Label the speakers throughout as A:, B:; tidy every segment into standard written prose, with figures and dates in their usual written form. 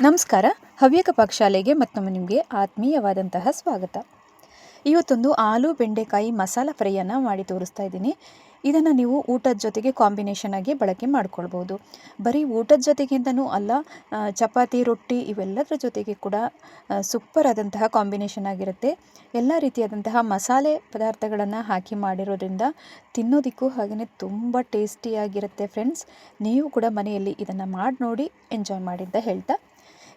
A: ನಮಸ್ಕಾರ. ಹವ್ಯಕ ಪಾಕಶಾಲೆಗೆ ಮತ್ತೊಮ್ಮೆ ನಿಮಗೆ ಆತ್ಮೀಯವಾದಂತಹ ಸ್ವಾಗತ. ಇವತ್ತೊಂದು ಆಲೂ ಬೆಂಡೆಕಾಯಿ ಮಸಾಲ ಫ್ರೈಯನ್ನು ಮಾಡಿ ತೋರಿಸ್ತಾ ಇದ್ದೀನಿ. ಇದನ್ನು ನೀವು ಊಟದ ಜೊತೆಗೆ ಕಾಂಬಿನೇಷನ್ ಆಗಿ ಬಳಕೆ ಮಾಡ್ಕೊಳ್ಬೋದು. ಬರೀ ಊಟದ ಜೊತೆಗಿಂತನೂ ಅಲ್ಲ, ಚಪಾತಿ, ರೊಟ್ಟಿ ಇವೆಲ್ಲದರ ಜೊತೆಗೆ ಕೂಡ ಸೂಪರ್ ಆದಂತಹ ಕಾಂಬಿನೇಷನ್ ಆಗಿರುತ್ತೆ. ಎಲ್ಲ ರೀತಿಯಾದಂತಹ ಮಸಾಲೆ ಪದಾರ್ಥಗಳನ್ನು ಹಾಕಿ ಮಾಡಿರೋದ್ರಿಂದ ತಿನ್ನೋದಕ್ಕೂ ಹಾಗೆಯೇ ತುಂಬ ಟೇಸ್ಟಿಯಾಗಿರುತ್ತೆ ಫ್ರೆಂಡ್ಸ್. ನೀವು ಕೂಡ ಮನೆಯಲ್ಲಿ ಇದನ್ನು ಮಾಡಿ ನೋಡಿ ಎಂಜಾಯ್ ಮಾಡಿ ಅಂತ ಹೇಳ್ತಾ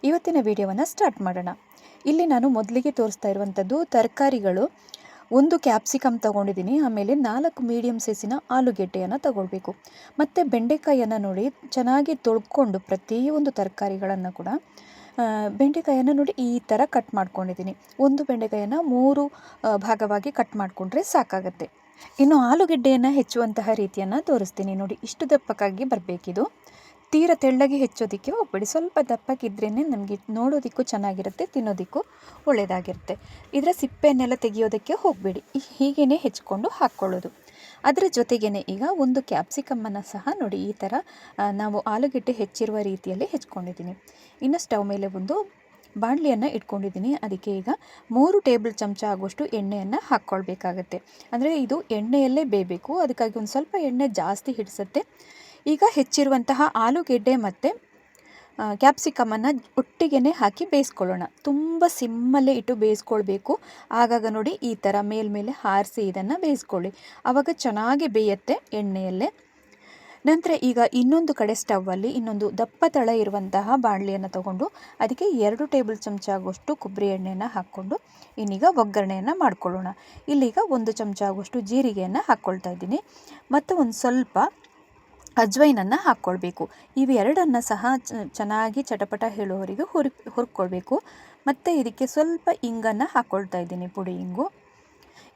A: ಇವತ್ತಿನ ವಿಡಿಯೋವನ್ನು ಸ್ಟಾರ್ಟ್ ಮಾಡೋಣ. ಇಲ್ಲಿ ನಾನು ಮೊದಲಿಗೆ ತೋರಿಸ್ತಾ ಇರುವಂಥದ್ದು ತರಕಾರಿಗಳು. ಒಂದು ಕ್ಯಾಪ್ಸಿಕಮ್ ತೊಗೊಂಡಿದ್ದೀನಿ, ಆಮೇಲೆ 4 ಮೀಡಿಯಮ್ ಸೈಜಿನ ಆಲೂಗೆಡ್ಡೆಯನ್ನು ತಗೊಳ್ಬೇಕು. ಮತ್ತು ಬೆಂಡೆಕಾಯನ್ನು ನೋಡಿ ಚೆನ್ನಾಗಿ ತೊಳ್ಕೊಂಡು ಪ್ರತಿಯೊಂದು ತರಕಾರಿಗಳನ್ನು ಕೂಡ ಬೆಂಡೆಕಾಯನ್ನು ನೋಡಿ ಈ ಥರ ಕಟ್ ಮಾಡ್ಕೊಂಡಿದ್ದೀನಿ. ಒಂದು ಬೆಂಡೆಕಾಯನ್ನು 3 ಭಾಗವಾಗಿ ಕಟ್ ಮಾಡಿಕೊಂಡ್ರೆ ಸಾಕಾಗುತ್ತೆ. ಇನ್ನು ಆಲೂಗೆಡ್ಡೆಯನ್ನು ಹೆಚ್ಚುವಂತಹ ರೀತಿಯನ್ನು ತೋರಿಸ್ತೀನಿ ನೋಡಿ. ಇಷ್ಟು ದಪ್ಪಕ್ಕಾಗಿ ಬರಬೇಕಿದು. ತೀರ ತೆಳ್ಳಗೆ ಹೆಚ್ಚೋದಕ್ಕೆ ಹೋಗ್ಬೇಡಿ. ಸ್ವಲ್ಪ ದಪ್ಪಕ್ಕಿದ್ರೇ ನಮಗೆ ನೋಡೋದಕ್ಕೂ ಚೆನ್ನಾಗಿರುತ್ತೆ, ತಿನ್ನೋದಕ್ಕೂ ಒಳ್ಳೆಯದಾಗಿರುತ್ತೆ. ಇದರ ಸಿಪ್ಪೆಯನ್ನೆಲ್ಲ ತೆಗೆಯೋದಕ್ಕೆ ಹೋಗಬೇಡಿ, ಹೀಗೇ ಹೆಚ್ಕೊಂಡು ಹಾಕ್ಕೊಳ್ಳೋದು. ಅದರ ಜೊತೆಗೇ ಈಗ ಒಂದು ಕ್ಯಾಪ್ಸಿಕಮ್ಮನ್ನು ಸಹ ನೋಡಿ ಈ ಥರ ನಾವು ಆಲೂಗೆಡ್ಡೆ ಹೆಚ್ಚಿರುವ ರೀತಿಯಲ್ಲಿ ಹೆಚ್ಕೊಂಡಿದ್ದೀನಿ. ಇನ್ನು ಸ್ಟವ್ ಮೇಲೆ ಒಂದು ಬಾಣಲಿಯನ್ನು ಇಟ್ಕೊಂಡಿದ್ದೀನಿ. ಅದಕ್ಕೆ ಈಗ 3 ಟೇಬಲ್ ಚಮಚ ಆಗುವಷ್ಟು ಎಣ್ಣೆಯನ್ನು ಹಾಕ್ಕೊಳ್ಬೇಕಾಗತ್ತೆ. ಅಂದರೆ ಇದು ಎಣ್ಣೆಯಲ್ಲೇ ಬೇಯಬೇಕು, ಅದಕ್ಕಾಗಿ ಒಂದು ಸ್ವಲ್ಪ ಎಣ್ಣೆ ಜಾಸ್ತಿ ಹಿಡಿಸುತ್ತೆ. ಈಗ ಹೆಚ್ಚಿರುವಂತಹ ಆಲೂಗೆಡ್ಡೆ ಮತ್ತು ಕ್ಯಾಪ್ಸಿಕಮನ್ನು ಒಟ್ಟಿಗೆ ಹಾಕಿ ಬೇಯಿಸ್ಕೊಳ್ಳೋಣ. ತುಂಬ ಸಿಮ್ಮಲ್ಲೇ ಇಟ್ಟು ಬೇಯಿಸ್ಕೊಳ್ಬೇಕು. ಆಗಾಗ ನೋಡಿ ಈ ಥರ ಮೇಲ್ಮೇಲೆ ಹಾರಿಸಿ ಇದನ್ನು ಬೇಯಿಸ್ಕೊಳ್ಳಿ, ಆವಾಗ ಚೆನ್ನಾಗಿ ಬೇಯುತ್ತೆ ಎಣ್ಣೆಯಲ್ಲೇ. ನಂತರ ಈಗ ಇನ್ನೊಂದು ಕಡೆ ಸ್ಟವ್ವಲ್ಲಿ ಇನ್ನೊಂದು ದಪ್ಪ ತಳ ಇರುವಂತಹ ಬಾಣಲಿಯನ್ನು ತಗೊಂಡು ಅದಕ್ಕೆ 2 ಟೇಬಲ್ ಚಮಚ ಆಗುವಷ್ಟು ಕೊಬ್ಬರಿ ಎಣ್ಣೆಯನ್ನು ಹಾಕ್ಕೊಂಡು ಇನ್ನೀಗ ಒಗ್ಗರಣೆಯನ್ನು ಮಾಡ್ಕೊಳ್ಳೋಣ. ಇಲ್ಲೀಗ 1 ಚಮಚ ಆಗುವಷ್ಟು ಜೀರಿಗೆಯನ್ನು ಹಾಕ್ಕೊಳ್ತಾ ಇದ್ದೀನಿ ಮತ್ತು ಒಂದು ಸ್ವಲ್ಪ ಅಜ್ವೈನನ್ನು ಹಾಕ್ಕೊಳ್ಬೇಕು. ಇವೆರಡನ್ನು ಸಹ ಚೆನ್ನಾಗಿ ಚಟಪಟ ಹೇಳುವವರೆಗೆ ಹುರ್ಕೊಳ್ಬೇಕು. ಮತ್ತು ಇದಕ್ಕೆ ಸ್ವಲ್ಪ ಇಂಗನ್ನು ಹಾಕ್ಕೊಳ್ತಾ ಇದ್ದೀನಿ, ಪುಡಿ ಇಂಗು.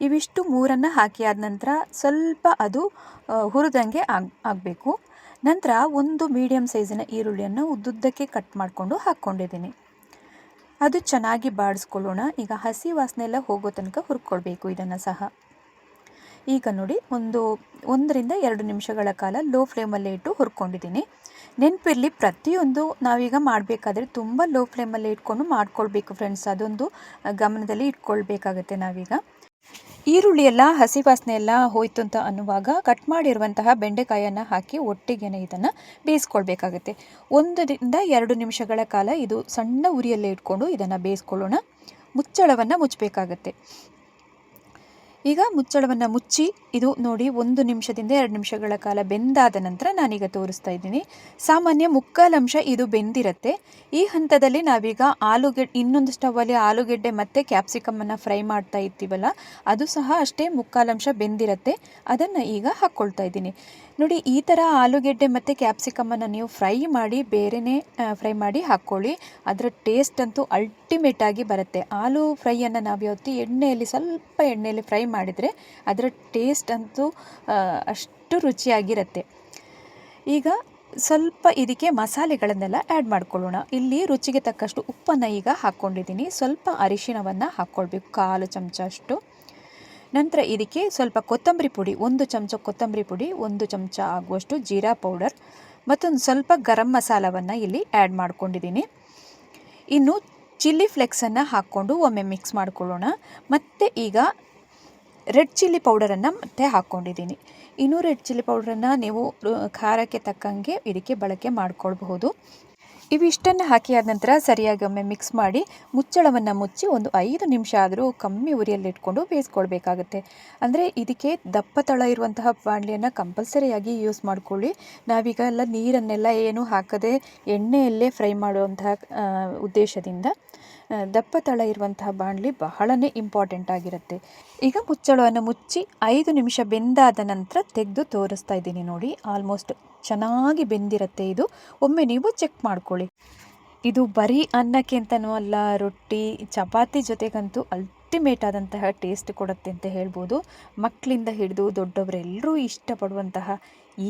A: ಇವಿಷ್ಟು 3 ಹಾಕಿ ಆದ ನಂತರ ಸ್ವಲ್ಪ ಅದು ಹುರಿದಂಗೆ ಆಗಬೇಕು. ನಂತರ ಒಂದು ಮೀಡಿಯಮ್ ಸೈಜಿನ ಈರುಳ್ಳಿಯನ್ನು ಉದ್ದುದ್ದಕ್ಕೆ ಕಟ್ ಮಾಡಿಕೊಂಡು ಹಾಕ್ಕೊಂಡಿದ್ದೀನಿ. ಅದು ಚೆನ್ನಾಗಿ ಬಾಡಿಸ್ಕೊಳ್ಳೋಣ. ಈಗ ಹಸಿ ವಾಸನೆ ಎಲ್ಲ ಹೋಗೋ ತನಕ ಹುರ್ಕೊಳ್ಬೇಕು ಇದನ್ನು ಸಹ. ಈಗ ನೋಡಿ 1 ರಿಂದ 2 ನಿಮಿಷಗಳ ಕಾಲ ಲೋ ಫ್ಲೇಮಲ್ಲೇ ಇಟ್ಟು ಹುರ್ಕೊಂಡಿದ್ದೀನಿ. ನೆನಪಿರಲಿ, ಪ್ರತಿಯೊಂದು ನಾವೀಗ ಮಾಡಬೇಕಾದ್ರೆ ತುಂಬ ಲೋ ಫ್ಲೇಮಲ್ಲೇ ಇಟ್ಕೊಂಡು ಮಾಡ್ಕೊಳ್ಬೇಕು ಫ್ರೆಂಡ್ಸ್. ಅದೊಂದು ಗಮನದಲ್ಲಿ ಇಟ್ಕೊಳ್ಬೇಕಾಗತ್ತೆ. ನಾವೀಗ ಈರುಳ್ಳಿ ಎಲ್ಲ ಹಸಿ ವಾಸನೆ ಎಲ್ಲ ಹೋಯ್ತು ಅಂತ ಅನ್ನುವಾಗ ಕಟ್ ಮಾಡಿರುವಂತಹ ಬೆಂಡೆಕಾಯನ್ನು ಹಾಕಿ ಒಟ್ಟಿಗೆ ಇದನ್ನು ಬೇಯಿಸ್ಕೊಳ್ಬೇಕಾಗತ್ತೆ. 1 ರಿಂದ 2 ನಿಮಿಷಗಳ ಕಾಲ ಇದು ಸಣ್ಣ ಉರಿಯಲ್ಲೇ ಇಟ್ಕೊಂಡು ಇದನ್ನು ಬೇಯಿಸ್ಕೊಳ್ಳೋಣ. ಮುಚ್ಚಳವನ್ನು ಮುಚ್ಚಬೇಕಾಗತ್ತೆ. ಈಗ ಮುಚ್ಚಳವನ್ನು ಮುಚ್ಚಿ ಇದು ನೋಡಿ 1 ನಿಮಿಷದಿಂದ 2 ನಿಮಿಷಗಳ ಕಾಲ ಬೆಂದಾದ ನಂತರ ನಾನೀಗ ತೋರಿಸ್ತಾ ಇದ್ದೀನಿ. ಸಾಮಾನ್ಯ 3/4 ಅಂಶ ಇದು ಬೆಂದಿರುತ್ತೆ. ಈ ಹಂತದಲ್ಲಿ ನಾವೀಗ ಇನ್ನೊಂದು ಸ್ಟವಲ್ಲಿ ಆಲೂಗೆಡ್ಡೆ ಮತ್ತು ಕ್ಯಾಪ್ಸಿಕಮನ್ನು ಫ್ರೈ ಮಾಡ್ತಾ ಇರ್ತೀವಲ್ಲ, ಅದು ಸಹ ಅಷ್ಟೇ 3/4 ಅಂಶ ಬೆಂದಿರುತ್ತೆ. ಅದನ್ನು ಈಗ ಹಾಕ್ಕೊಳ್ತಾ ಇದ್ದೀನಿ. ನೋಡಿ, ಈ ಥರ ಆಲೂಗೆಡ್ಡೆ ಮತ್ತು ಕ್ಯಾಪ್ಸಿಕಮನ್ನು ನೀವು ಫ್ರೈ ಮಾಡಿ ಬೇರೆಯೇ ಫ್ರೈ ಮಾಡಿ ಹಾಕ್ಕೊಳ್ಳಿ. ಅದರ ಟೇಸ್ಟ್ ಅಂತೂ ಅಲ್ಟಿಮೇಟ್ ಆಗಿ ಬರುತ್ತೆ. ಆಲೂ ಫ್ರೈಯನ್ನು ನಾವು ಯಾವತ್ತು ಸ್ವಲ್ಪ ಎಣ್ಣೆಯಲ್ಲಿ ಫ್ರೈ ಮಾಡಿದರೆ ಅದರ ಟೇಸ್ಟ್ ಅಂತೂ ಅಷ್ಟು ರುಚಿಯಾಗಿರುತ್ತೆ. ಈಗ ಸ್ವಲ್ಪ ಇದಕ್ಕೆ ಮಸಾಲೆಗಳನ್ನೆಲ್ಲ ಆ್ಯಡ್ ಮಾಡ್ಕೊಳ್ಳೋಣ. ಇಲ್ಲಿ ರುಚಿಗೆ ತಕ್ಕಷ್ಟು ಉಪ್ಪನ್ನು ಈಗ ಹಾಕ್ಕೊಂಡಿದ್ದೀನಿ. ಸ್ವಲ್ಪ ಅರಿಶಿಣವನ್ನು ಹಾಕ್ಕೊಳ್ಬೇಕು, 1/4 ಚಮಚ ಅಷ್ಟು. ನಂತರ ಇದಕ್ಕೆ ಸ್ವಲ್ಪ ಕೊತ್ತಂಬರಿ ಪುಡಿ, 1 ಚಮಚ ಕೊತ್ತಂಬರಿ ಪುಡಿ, 1 ಚಮಚ ಆಗುವಷ್ಟು ಜೀರಾ ಪೌಡರ್, ಮತ್ತೊಂದು ಸ್ವಲ್ಪ ಗರಂ ಮಸಾಲವನ್ನು ಇಲ್ಲಿ ಆ್ಯಡ್ ಮಾಡ್ಕೊಂಡಿದ್ದೀನಿ. ಇನ್ನು ಚಿಲ್ಲಿ ಫ್ಲೆಕ್ಸನ್ನು ಹಾಕ್ಕೊಂಡು ಒಮ್ಮೆ ಮಿಕ್ಸ್ ಮಾಡ್ಕೊಳ್ಳೋಣ. ಮತ್ತು ಈಗ ರೆಡ್ ಚಿಲ್ಲಿ ಪೌಡರನ್ನು ಮತ್ತೆ ಹಾಕ್ಕೊಂಡಿದ್ದೀನಿ. ಇನ್ನು ರೆಡ್ ಚಿಲ್ಲಿ ಪೌಡರನ್ನು ನೀವು ಖಾರಕ್ಕೆ ತಕ್ಕಂಗೆ ಇದಕ್ಕೆ ಬಳಕೆ ಮಾಡ್ಕೊಳ್ಬಹುದು. ಇವಿಷ್ಟನ್ನು ಹಾಕಿ ಆದ ನಂತರ ಸರಿಯಾಗಿ ಒಮ್ಮೆ ಮಿಕ್ಸ್ ಮಾಡಿ ಮುಚ್ಚಳವನ್ನು ಮುಚ್ಚಿ ಒಂದು 5 ನಿಮಿಷ ಆದರೂ ಕಮ್ಮಿ ಉರಿಯಲ್ಲಿಟ್ಕೊಂಡು ಬೇಯಿಸ್ಕೊಳ್ಬೇಕಾಗುತ್ತೆ. ಅಂದರೆ ಇದಕ್ಕೆ ದಪ್ಪ ತಳ ಇರುವಂತಹ ಬಾಣಲಿಯನ್ನು ಕಂಪಲ್ಸರಿಯಾಗಿ ಯೂಸ್ ಮಾಡ್ಕೊಳ್ಳಿ. ನಾವೀಗ ಎಲ್ಲ ನೀರನ್ನೆಲ್ಲ ಏನು ಹಾಕದೆ ಎಣ್ಣೆಯಲ್ಲೇ ಫ್ರೈ ಮಾಡುವಂತಹ ಉದ್ದೇಶದಿಂದ ದಪ್ಪ ತಳ ಇರುವಂತಹ ಬಾಣಲಿ ಬಹಳನೇ ಇಂಪಾರ್ಟೆಂಟ್ ಆಗಿರುತ್ತೆ. ಈಗ ಮುಚ್ಚಳವನ್ನು ಮುಚ್ಚಿ 5 ನಿಮಿಷ ಬೆಂದಾದ ನಂತರ ತೆಗೆದು ತೋರಿಸ್ತಾ ಇದ್ದೀನಿ ನೋಡಿ. ಆಲ್ಮೋಸ್ಟ್ ಚೆನ್ನಾಗಿ ಬೆಂದಿರುತ್ತೆ ಇದು. ಒಮ್ಮೆ ನೀವು ಚೆಕ್ ಮಾಡ್ಕೊಳ್ಳಿ. ಇದು ಬರೀ ಅನ್ನಕ್ಕೆ ಅಂತನೂ ಅಲ್ಲ, ರೊಟ್ಟಿ ಚಪಾತಿ ಜೊತೆಗಂತೂ ಅಲ್ಟಿಮೇಟ್ ಆದಂತಹ ಟೇಸ್ಟ್ ಕೊಡುತ್ತೆ ಅಂತ ಹೇಳ್ಬೋದು. ಮಕ್ಕಳಿಂದ ಹಿಡಿದು ದೊಡ್ಡವರೆಲ್ಲರೂ ಇಷ್ಟಪಡುವಂತಹ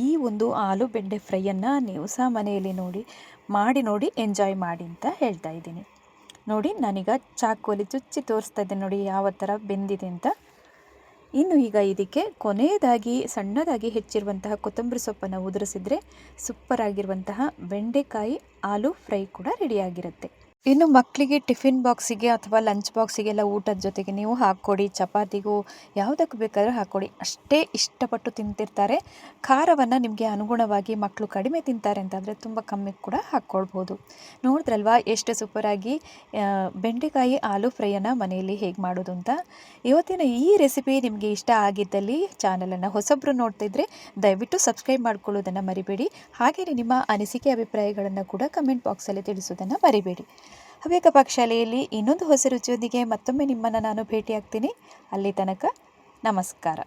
A: ಈ ಒಂದು ಆಲೂ ಬೆಂಡೆ ಫ್ರೈಯನ್ನು ನೀವು ಸಹ ಮನೆಯಲ್ಲಿ ಮಾಡಿ ನೋಡಿ ಎಂಜಾಯ್ ಮಾಡಿ ಅಂತ ಹೇಳ್ತಾ ಇದ್ದೀನಿ. ನೋಡಿ, ನಾನೀಗ ಚಾಕುವಲ್ಲಿ ಚುಚ್ಚಿ ತೋರಿಸ್ತಾ ಇದ್ದೇನೆ ನೋಡಿ ಯಾವ ಥರ ಬೆಂದಿದೆ ಅಂತ. ಇನ್ನು ಈಗ ಇದಕ್ಕೆ ಕೊನೆಯದಾಗಿ ಸಣ್ಣದಾಗಿ ಹೆಚ್ಚಿರುವಂತಹ ಕೊತ್ತಂಬರಿ ಸೊಪ್ಪನ್ನು ಉದುರಿಸಿದ್ರೆ ಸೂಪರ್ ಆಗಿರುವಂತಹ ಬೆಂಡೆಕಾಯಿ ಆಲೂ ಫ್ರೈ ಕೂಡ ರೆಡಿಯಾಗಿರುತ್ತೆ. ಇನ್ನು ಮಕ್ಕಳಿಗೆ ಟಿಫಿನ್ ಬಾಕ್ಸಿಗೆ ಅಥವಾ ಲಂಚ್ ಬಾಕ್ಸಿಗೆಲ್ಲ ಊಟದ ಜೊತೆಗೆ ನೀವು ಹಾಕ್ಕೊಡಿ, ಚಪಾತಿಗೂ ಯಾವುದಕ್ಕೆ ಬೇಕಾದರೂ ಹಾಕ್ಕೊಡಿ, ಅಷ್ಟೇ ಇಷ್ಟಪಟ್ಟು ತಿಂತಿರ್ತಾರೆ. ಖಾರವನ್ನು ನಿಮಗೆ ಅನುಗುಣವಾಗಿ ಮಕ್ಕಳು ಕಡಿಮೆ ತಿಂತಾರೆ ಅಂತಂದರೆ ತುಂಬ ಕಮ್ಮಿ ಕೂಡ ಹಾಕ್ಕೊಳ್ಬೋದು. ನೋಡಿದ್ರಲ್ವಾ ಎಷ್ಟು ಸೂಪರಾಗಿ ಬೆಂಡೆಕಾಯಿ ಆಲೂ ಫ್ರೈಯನ್ನು ಮನೆಯಲ್ಲಿ ಹೇಗೆ ಮಾಡೋದು ಅಂತ. ಇವತ್ತಿನ ಈ ರೆಸಿಪಿ ನಿಮಗೆ ಇಷ್ಟ ಆಗಿದ್ದಲ್ಲಿ ಚಾನಲನ್ನು ಹೊಸಬ್ರು ನೋಡ್ತಿದ್ರೆ ದಯವಿಟ್ಟು ಸಬ್ಸ್ಕ್ರೈಬ್ ಮಾಡ್ಕೊಳ್ಳೋದನ್ನು ಮರಿಬೇಡಿ. ಹಾಗೆಯೇ ನಿಮ್ಮ ಅನಿಸಿಕೆ ಅಭಿಪ್ರಾಯಗಳನ್ನು ಕೂಡ ಕಮೆಂಟ್ ಬಾಕ್ಸಲ್ಲಿ ತಿಳಿಸೋದನ್ನು ಮರಿಬೇಡಿ. ಹವ್ಯಕ ಪಾಕಶಾಲೆಯಲ್ಲಿ ಇನ್ನೊಂದು ಹೊಸ ರುಚಿಯೊಂದಿಗೆ ಮತ್ತೊಮ್ಮೆ ನಿಮ್ಮನ್ನು ನಾನು ಭೇಟಿಯಾಗ್ತೀನಿ. ಅಲ್ಲಿ ತನಕ ನಮಸ್ಕಾರ.